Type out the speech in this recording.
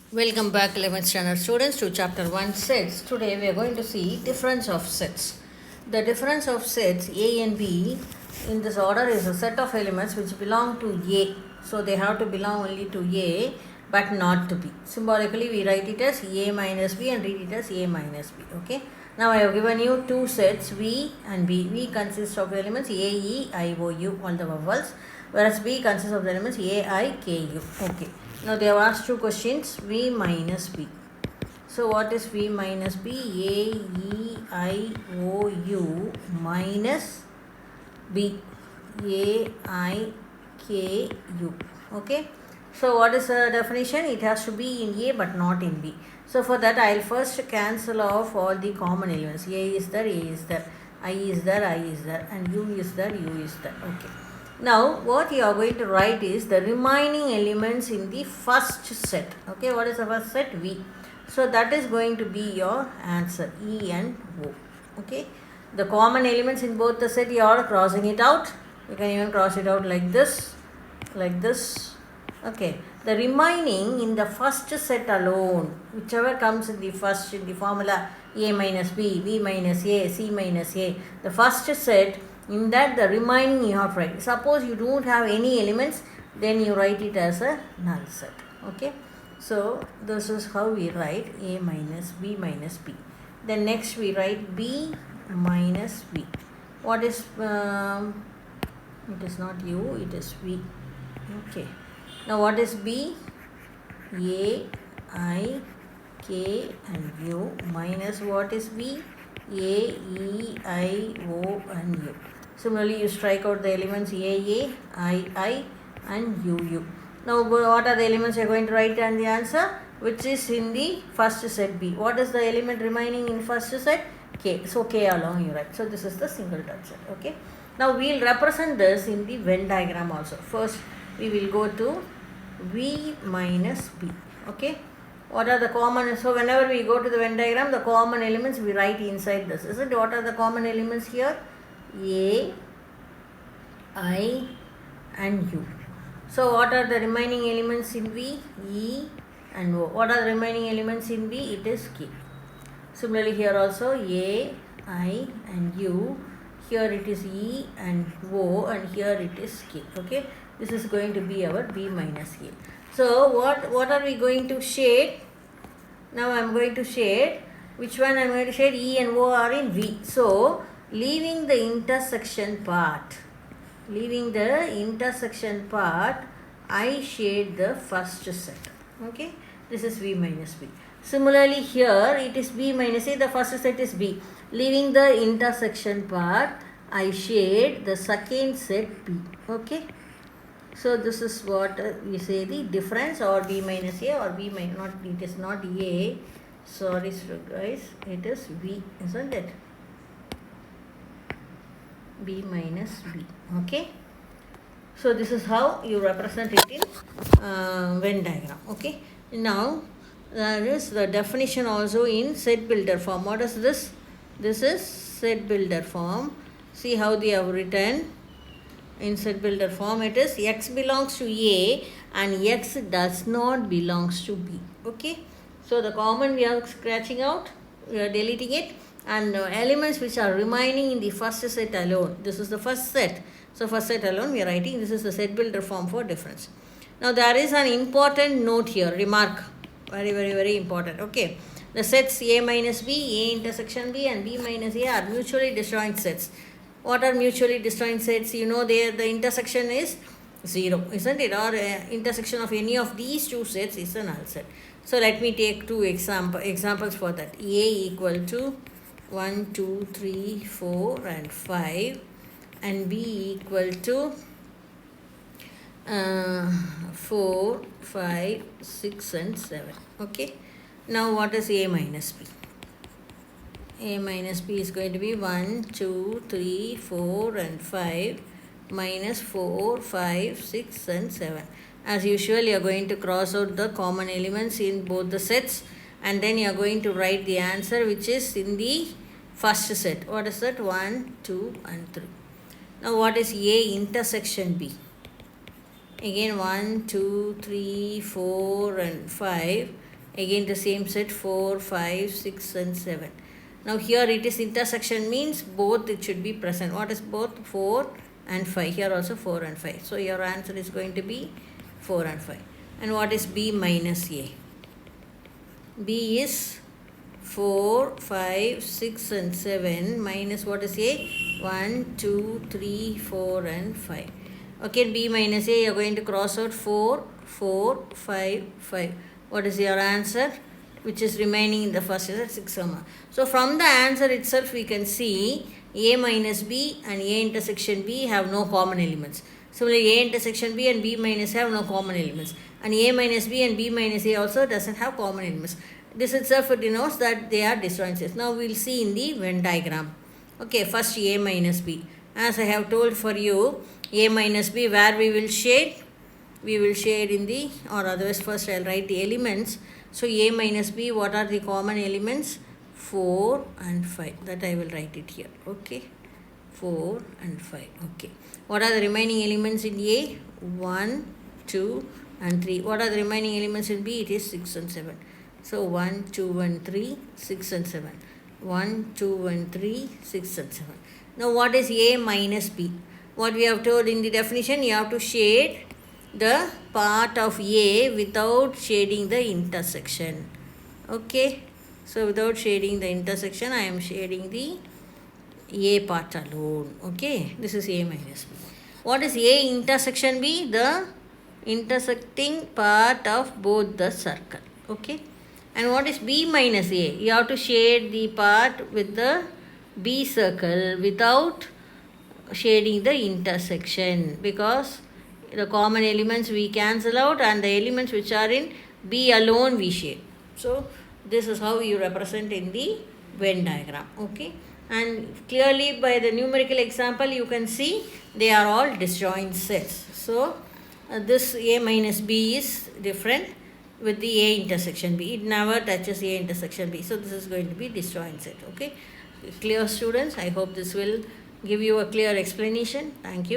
Welcome back 11th standard students to chapter 1 sets. Today we are going to see difference of sets. The difference of sets A and B in this order is a set of elements which belong to A. So they have to belong only to A but not to B. Symbolically we write it as A minus B and read it as A minus B. Okay. Now I have given you two sets V and B. V consists of elements A, E, I, O, U, all the vowels, whereas B consists of the elements A, I, K, U. Okay. Now they have asked two questions V minus B. So what is V minus B? A, E, I, O, U minus B. A, I, K, U. Okay. So what is the definition? It has to be in A but not in B. So for that I will first cancel off all the common elements. A is there, A is there, I is there, I is there, and U is there, U is there. Okay. Now what you are going to write is the remaining elements in the first set. Okay, what is the first set? V. So that is going to be your answer, E and O. Okay, the common elements in both the set you are crossing it out. You can even cross it out like this, like this. Okay, the remaining in the first set alone, whichever comes in the first in the formula A minus B, B minus A, C minus A, the first set, in that the remaining you have to write. Suppose you don't have any elements, then you write it as a null set. Okay, so this is how we write A minus B minus B. Then next we write B minus B. What is it is not U, it is V. Okay, now what is B? A, I, K and U minus what is V? A, E, I, O and U. Similarly, you strike out the elements A, I and U. Now, what are the elements you are going to write and the answer? Which is in the first set B. What is the element remaining in first set? K. So, K along you write. So, this is the single dot set. Okay. Now, we will represent this in the Venn diagram also. First, we will go to V minus B. Okay. What are the common? So, whenever we go to the Venn diagram, the common elements we write inside this. Isn't it? What are the common elements here? A, I and U. So what are the remaining elements in V? E and O. What are the remaining elements in V? It is K. Similarly here also A, I and U. Here it is E and O and here it is K. Okay. This is going to be our B minus A. So what are we going to shade? Now I am going to shade. Which one I am going to shade? E and O are in V. So leaving the intersection part, I shade the first set. Okay, this is V minus B. Similarly here it is B minus A, the first set is B. Leaving the intersection part, I shade the second set B. Okay, so this is what we say the difference, or B minus A or B minus, not, it is not A, sorry guys, it is V, isn't it? B minus B. Okay, so this is how you represent it in Venn diagram. Okay, now there is the definition also in set builder form. What is this? This is set builder form. See how they have written in set builder form. It is X belongs to A and X does not belongs to B. Okay, so the common we are scratching out, we are deleting it, and elements which are remaining in the first set alone. This is the first set. So first set alone we are writing. This is the set builder form for difference. Now there is an important note here, remark, very important. Okay, the sets A minus B, A intersection B and B minus A are mutually disjoint sets. What are mutually disjoint sets? You know, there the intersection is 0, isn't it? Or intersection of any of these two sets is a null set. So let me take two examples for that. A equal to 1, 2, 3, 4 and 5 and B equal to 4, 5, 6 and 7. Okay. Now what is A minus B? A minus B is going to be 1, 2, 3, 4 and 5 minus 4, 5, 6 and 7. As usual, you are going to cross out the common elements in both the sets and then you are going to write the answer which is in the first set. What is that? 1, 2 and 3. Now what is A intersection B? Again 1, 2, 3, 4 and 5 again the same set 4, 5, 6 and 7. Now here it is intersection means both it should be present. What is both? 4 and 5. Here also 4 and 5. So your answer is going to be 4 and 5. And what is B minus A? B is 4, 5, 6 and 7 minus what is A? 1, 2, 3, 4 and 5. Okay, B minus A, you are going to cross out 4, 4, 5, 5. What is your answer? Which is remaining in the first is 6 comma. So from the answer itself we can see A minus B and A intersection B have no common elements. Similarly, A intersection B and B minus have no common elements. And A minus B and B minus A also doesn't have common elements. This itself denotes that they are disjoint sets. Now we will see in the Venn diagram. Okay, first A minus B. As I have told for you, A minus B where we will shade? We will shade in the, or otherwise first I will write the elements. So A minus B, what are the common elements? 4 and 5. That I will write it here. Okay. 4 and 5. Okay. What are the remaining elements in A? 1, 2 and 3. What are the remaining elements in B? It is 6 and 7. So 1, 2 and 3, 6 and 7. 1, 2 and 3, 6 and 7. Now what is A minus B? What we have told in the definition, you have to shade the part of A without shading the intersection. Okay. So without shading the intersection, I am shading the A part alone. Okay. This is A minus B. What is A intersection B? The intersecting part of both the circle. Okay. And what is B minus A? You have to shade the part with the B circle without shading the intersection, because the common elements we cancel out and the elements which are in B alone we shade. So this is how you represent in the Venn diagram. Okay. And clearly by the numerical example you can see they are all disjoint sets. So this A minus B is different with the A intersection B. It never touches A intersection B. So this is going to be disjoint set. Okay. Clear, students? I hope this will give you a clear explanation. Thank you.